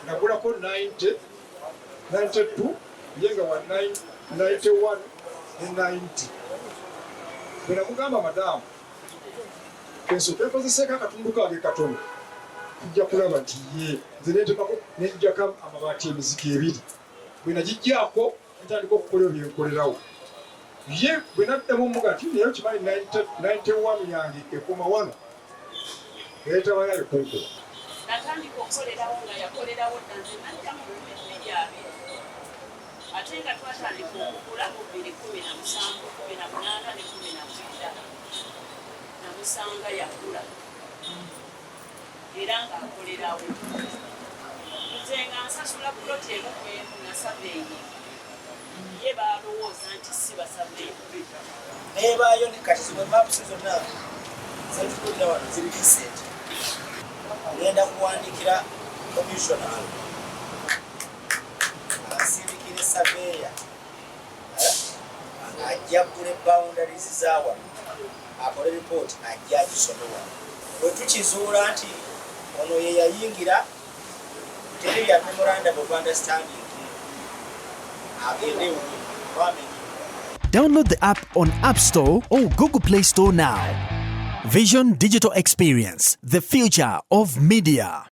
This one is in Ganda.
nagulako 90 92 yenga wa 91 ne 90 bwena mugamba madamu kenso twekozeseko akatundu kange katono tujja kulaba nti ye nze nentekako nejjako amabaati emiziki ebiri bwena gijjaako ntandika okukola byenkolerawo ye bwe naddamu omuga nti naye kimanyi 91 yange ekoma wano eetabayayo kunkola natandika okukolerawo nga yakolerawo ddanze naddamu mu 2002 ate nga twatandika okukula mu 2017 18 ne 19 namusanga yakula era ng'akolerawo nze nga nsasula puloti emu kwemu na saveeyi ye balowooza nti si basaveeyi neebaayo ne kati zimwe mapusi zonna zetukulira wano ziri disenti ngenda kuwandikira komisional asindikire saveeya ajja kule boundaries zawa akole report ajja agisomewa bwe tukizuula nti ono ye yayingira teri bya memorandum of understanding agende wamenye. Download the app on App Store or Google Play Store now. Vision Digital Experience, the future of media.